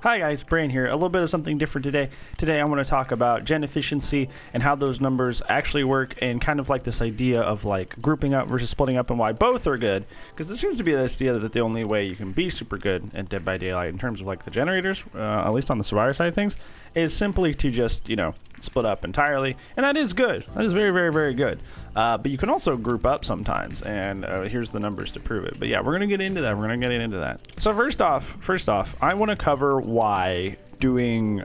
Hi guys, Brain here. A little bit of something different today. Today I want to talk about gen efficiency and how those numbers actually work, and kind of like this idea of like grouping up versus splitting up and why both are good. Because there seems to be this idea that the only way you can be super good at Dead by Daylight in terms of like the generators, at least on the survivor side of things, is simply to just, split up entirely. And that is good. That is very, very, very good. But you can also group up sometimes, and here's the numbers to prove it. But yeah, we're going to get into that. So first off, I want to cover why doing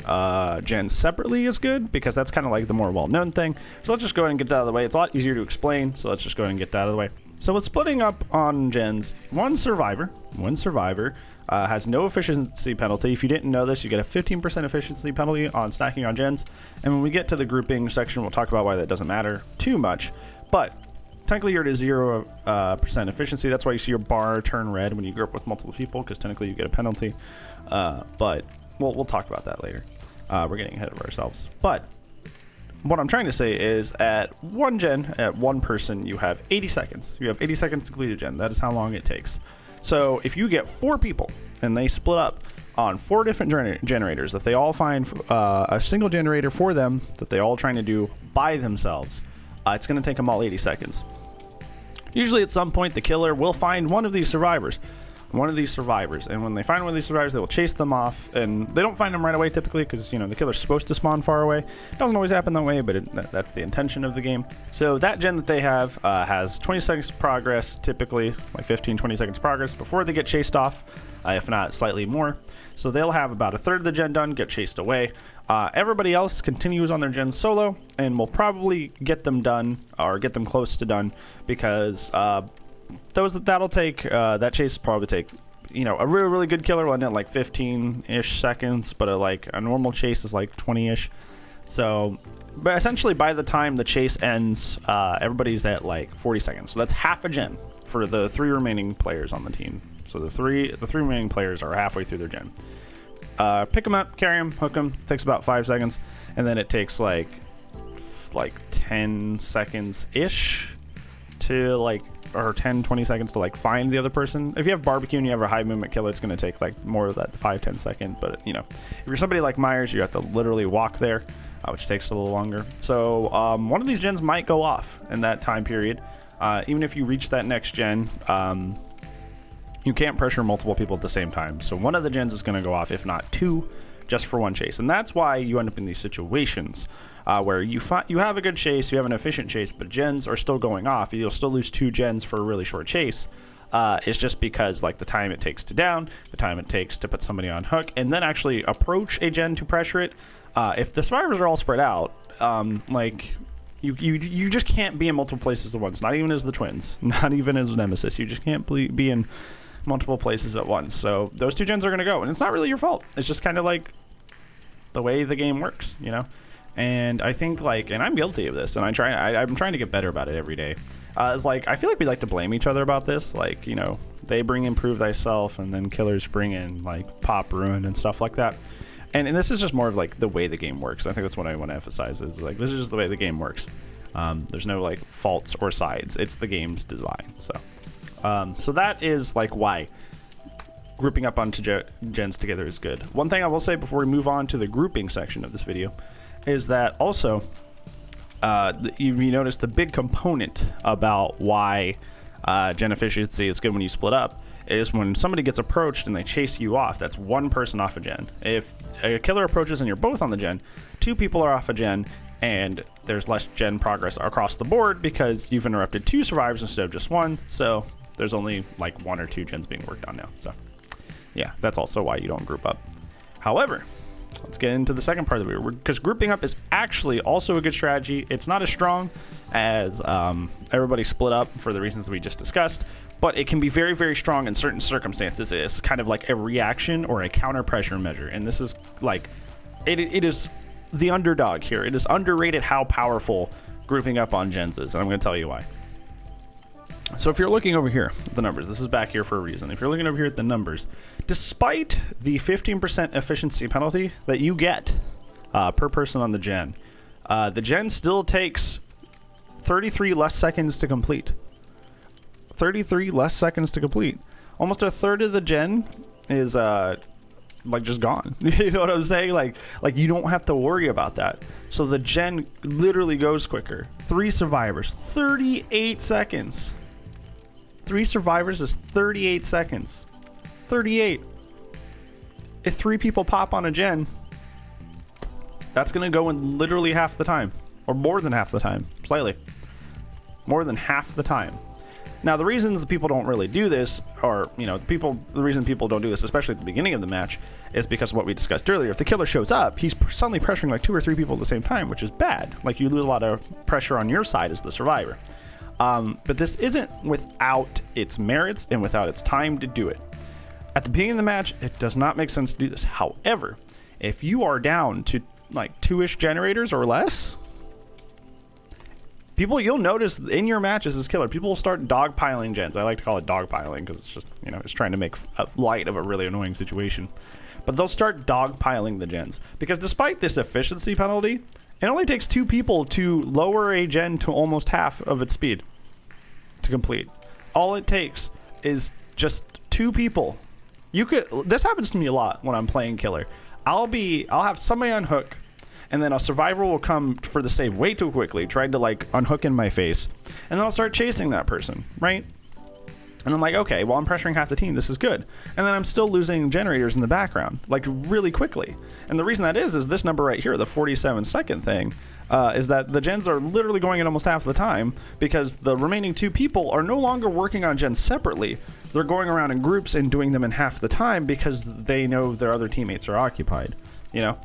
gens separately is good, because that's kind of like the more well-known thing. So let's just go ahead and get that out of the way. It's a lot easier to explain, so let's just go ahead and get that out of the way. So with splitting up on gens, one survivor has no efficiency penalty. If you didn't know this, you get a 15% efficiency penalty on stacking on gens. And when we get to the grouping section, we'll talk about why that doesn't matter too much. But technically you're at a 0% efficiency. That's why you see your bar turn red when you group with multiple people, because technically you get a penalty. But we'll talk about that later. We're getting ahead of ourselves. But what I'm trying to say is at one gen, at one person, you have 80 seconds. You have 80 seconds to complete a gen. That is how long it takes. So if you get 4 people and they split up on 4 different generators, if they all find a single generator for them that they all trying to do by themselves, it's going to take them all 80 seconds. Usually at some point the killer will find one of these survivors, and when they find one of these survivors, they will chase them off, and they don't find them right away typically, because the killer's supposed to spawn far away. It doesn't always happen that way, but that's the intention of the game. So that gen that they have has 20 seconds progress, typically like 15-20 seconds progress before they get chased off, if not slightly more. So they'll have about a third of the gen done, get chased away. Everybody else continues on their gens solo, and will probably get them done, or get them close to done, because that'll take that chase will probably take a really, really good killer will end at like 15-ish seconds, but a normal chase is like 20-ish. So but essentially by the time the chase ends, everybody's at like 40 seconds. So that's half a gen for the 3 remaining players on the team. So the three remaining players are halfway through their gen. Pick them up, carry them, hook them. Takes about 5 seconds, and then it takes like 10 seconds ish to or 10-20 seconds to find the other person. If you have barbecue and you have a high movement killer, it's going to take more of that 5-10 second. But if you're somebody like Myers, you have to literally walk there, which takes a little longer. So one of these gens might go off in that time period. Even if you reach that next gen, you can't pressure multiple people at the same time. So one of the gens is going to go off, if not 2, just for one chase. And that's why you end up in these situations where you have a good chase, you have an efficient chase, but gens are still going off. You'll still lose 2 gens for a really short chase. It's just because the time it takes to down, the time it takes to put somebody on hook, and then actually approach a gen to pressure it. If the survivors are all spread out, you just can't be in multiple places at once. Not even as the twins, not even as Nemesis. You just can't be in multiple places at once. So those 2 gens are going to go, and it's not really your fault. It's just kind of like the way the game works, And I think and I'm guilty of this, and I'm trying to get better about it every day. It's I feel like we like to blame each other about this. They bring improve thyself, and then killers bring in pop ruin and stuff like that. And this is just more of the way the game works. I think that's what I want to emphasize is this is just the way the game works. There's no faults or sides. It's the game's design. So that is why grouping up onto gens together is good. One thing I will say before we move on to the grouping section of this video is that also you notice the big component about why gen efficiency is good when you split up is when somebody gets approached and they chase you off. That's one person off a gen. If a killer approaches and you're both on the gen, 2 people are off a gen, and there's less gen progress across the board because you've interrupted 2 survivors instead of just 1. So there's only 1 or 2 gens being worked on now. So yeah, that's also why you don't group up. However, let's get into the second part of the video, because grouping up is actually also a good strategy. It's not as strong as everybody split up for the reasons we just discussed, but it can be very, very strong in certain circumstances. It's kind of like a reaction or a counter pressure measure, and this is it is the underdog here. It is underrated how powerful grouping up on gens is, and I'm going to tell you why. So if you're looking over here at the numbers, this is back here for a reason. If you're looking over here at the numbers, despite the 15% efficiency penalty that you get per person on the gen still takes 33 less seconds to complete. 33 less seconds to complete. Almost a third of the gen is like just gone. You know what I'm saying? Like you don't have to worry about that. So the gen literally goes quicker. 3 survivors, 38 seconds. 3 survivors is 38 seconds. 38. If 3 people pop on a gen, that's going to go in literally half the time, or more than half the time, slightly. More than half the time. Now, the reasons people don't really do this, or, you know, the reason people don't do this, especially at the beginning of the match, is because of what we discussed earlier. If the killer shows up, he's suddenly pressuring like 2 or 3 people at the same time, which is bad. Like, you lose a lot of pressure on your side as the survivor. But this isn't without its merits and without its time to do it. At the beginning of the match, it does not make sense to do this. However, if you are down to like 2-ish generators or less, you'll notice in your matches as killer, people will start dogpiling gens. I like to call it dogpiling because it's just, you know, it's trying to make light of a really annoying situation. But they'll start dogpiling the gens because despite this efficiency penalty, it only takes 2 people to lower a gen to almost half of its speed to complete. All it takes is just 2 people. This happens to me a lot when I'm playing killer. I'll have somebody on hook, and then a survivor will come for the save way too quickly, trying to like unhook in my face, and then I'll start chasing that person, right? And I'm like, okay, well, I'm pressuring half the team. This is good. And then I'm still losing generators in the background, like really quickly. And the reason that is this number right here, the 47-second thing, is that the gens are literally going in almost half the time because the remaining 2 people are no longer working on gens separately. They're going around in groups and doing them in half the time because they know their other teammates are occupied, you know?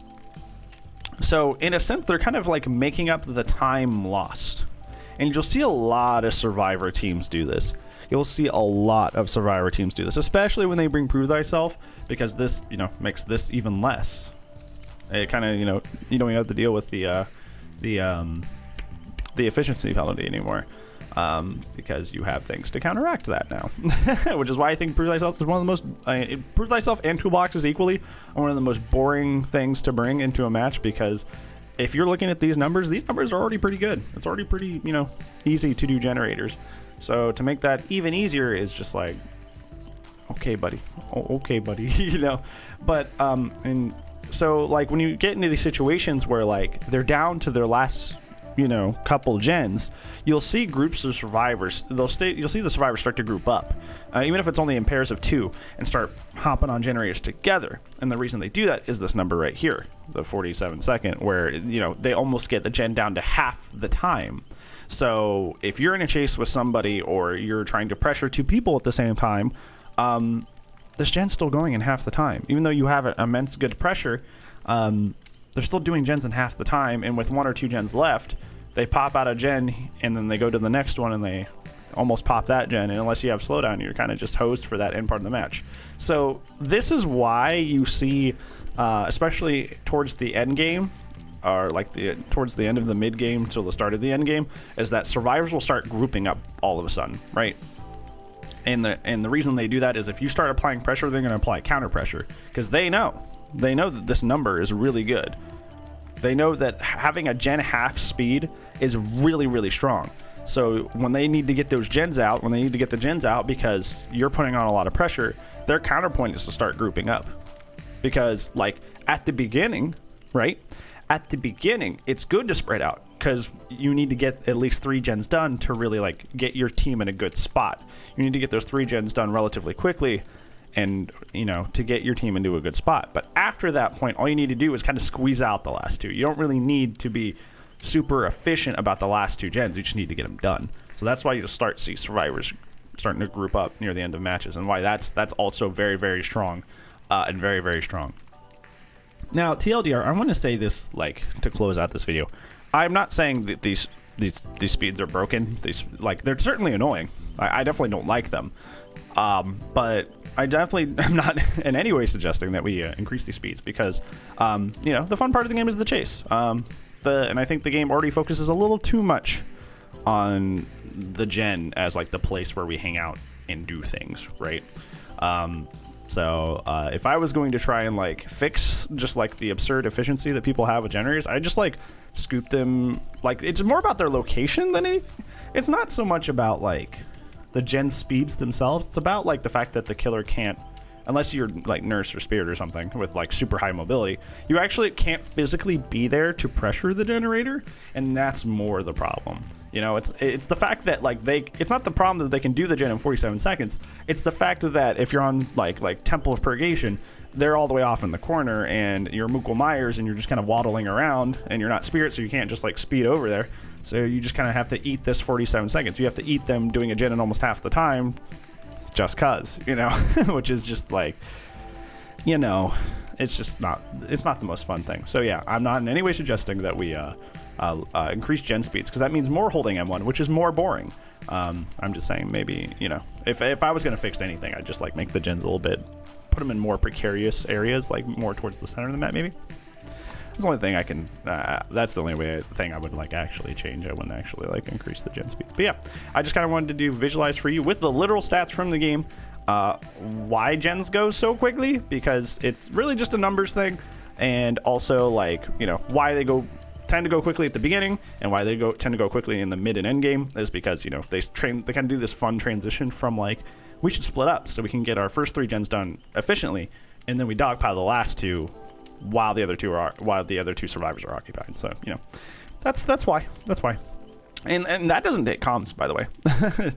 So in a sense, they're kind of like making up the time lost. And you'll see a lot of survivor teams do this. You'll see a lot of survivor teams do this, especially when they bring Prove Thyself, because this, you know, makes this even less. It kind of, you know, you don't even have to deal with the efficiency penalty anymore, because you have things to counteract that now. Which is why I think Prove Thyself is one of the most Prove Thyself and Toolboxes equally are one of the most boring things to bring into a match, because if you're looking at these numbers are already pretty good. It's already pretty, you know, easy to do generators. So to make that even easier is just like, okay, buddy. Oh, okay, buddy. You know, but and so like when you get into these situations where like they're down to their last, you know, couple gens, you'll see groups of survivors. You'll see the survivors start to group up, even if it's only in pairs of 2, and start hopping on generators together. And the reason they do that is this number right here, the 47-second, where, you know, they almost get the gen down to half the time. So if you're in a chase with somebody or you're trying to pressure 2 people at the same time, this gen's still going in half the time. Even though you have an immense good pressure, they're still doing gens in half the time, and with 1 or 2 gens left, they pop out a gen, and then they go to the next one, and they almost pop that gen, and unless you have slowdown, you're kind of just hosed for that end part of the match. So this is why you see, especially towards the end game, or like towards the end of the mid game till the start of the end game, is that survivors will start grouping up all of a sudden, right? And the reason they do that is if you start applying pressure, they're going to apply counter pressure, because they know that this number is really good. They know that having a gen half speed is really, really strong. So when they need to get those gens out, when they need to get the gens out because you're putting on a lot of pressure, their counterpoint is to start grouping up. Because like at the beginning, right? At the beginning, it's good to spread out because you need to get at least 3 gens done to really like get your team in a good spot. You need to get those 3 gens done relatively quickly, and, you know, to get your team into a good spot. But after that point, all you need to do is kind of squeeze out the last 2. You don't really need to be super efficient about the last 2 gens. You just need to get them done. So that's why you'll start to see survivors starting to group up near the end of matches, and why that's also very, very strong, and very, very strong. Now, TLDR, I want to say this, like, to close out this video. I'm not saying that these speeds are broken. They're certainly annoying. I definitely don't like them. But I definitely am not in any way suggesting that we increase these speeds, because, you know, the fun part of the game is the chase. And I think the game already focuses a little too much on the gen as like the place where we hang out and do things, right? So if I was going to try and like fix just like the absurd efficiency that people have with generators, I just like scoop them. Like, it's more about their location than anything. It's not so much about like the gen speeds themselves. It's about like the fact that the killer can't unless you're like Nurse or Spirit or something with like super high mobility, you actually can't physically be there to pressure the generator, and that's more the problem. You know, it's the fact that like it's not the problem that they can do the gen in 47 seconds. It's the fact that if you're on like Temple of Purgation, they're all the way off in the corner, and you're Mukul Myers, and you're just kind of waddling around, and you're not Spirit, so you can't just like speed over there. So you just kind of have to eat this 47 seconds. You have to eat them doing a gen in almost half the time, just cause, you know, which is just like, you know, it's not the most fun thing. So yeah, I'm not in any way suggesting that we increase gen speeds, because that means more holding M1, which is more boring. I'm just saying maybe, you know, if I was going to fix anything, I'd just like make the gens a little bit, put them in more precarious areas, like more towards the center of the map maybe. That's the only thing I can, that's the only thing I would like actually change. I wouldn't actually like increase the gen speeds. But yeah, I just kind of wanted to do visualize for you with the literal stats from the game, why gens go so quickly, because it's really just a numbers thing. And also like, you know, why they tend to go quickly at the beginning, and why they tend to go quickly in the mid and end game is because, you know, they kind of do this fun transition from like, we should split up so we can get our first 3 gens done efficiently, and then we dogpile the last 2 while the other 2 survivors are occupied. So, you know, that's why. And that doesn't take comms, by the way.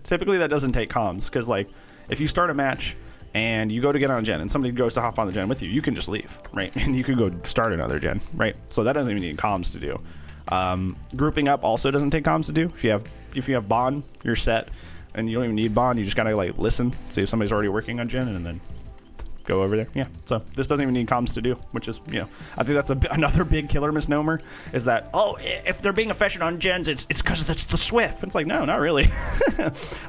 Typically that doesn't take comms, because like if you start a match and you go to get on a gen and somebody goes to hop on the gen with you, you can just leave, right? And you can go start another gen, right? So that doesn't even need comms to do. Grouping up also doesn't take comms to do. If you have bond, you're set, and you don't even need bond. You just gotta like listen, see if somebody's already working on gen, and then go over there. Yeah, so this doesn't even need comms to do, which is, you know, I think that's another big killer misnomer, is that, oh, if they're being efficient on gens, it's because it's the Swift. It's like, no, not really.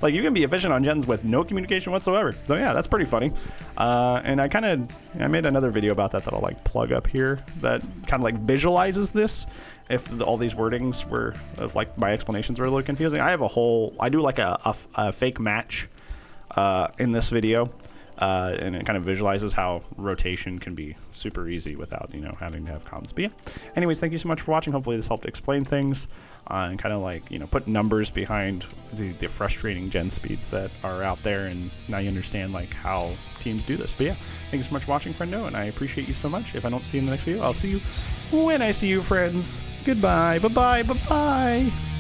Like, you can be efficient on gens with no communication whatsoever. So yeah, that's pretty funny. And I made another video about that I'll like plug up here, that kind of like visualizes this. If all these wordings were, if like my explanations were a little confusing, I do like a fake match in this video. And it kind of visualizes how rotation can be super easy without, you know, having to have comms. But yeah, anyways, thank you so much for watching. Hopefully this helped explain things and kind of like, you know, put numbers behind the frustrating gen speeds that are out there, and now you understand like how teams do this. But yeah, thank you so much for watching, friendo, and I appreciate you so much. If I don't see you in the next video, I'll see you when I see you, friends. Goodbye. Bye-bye. Bye-bye.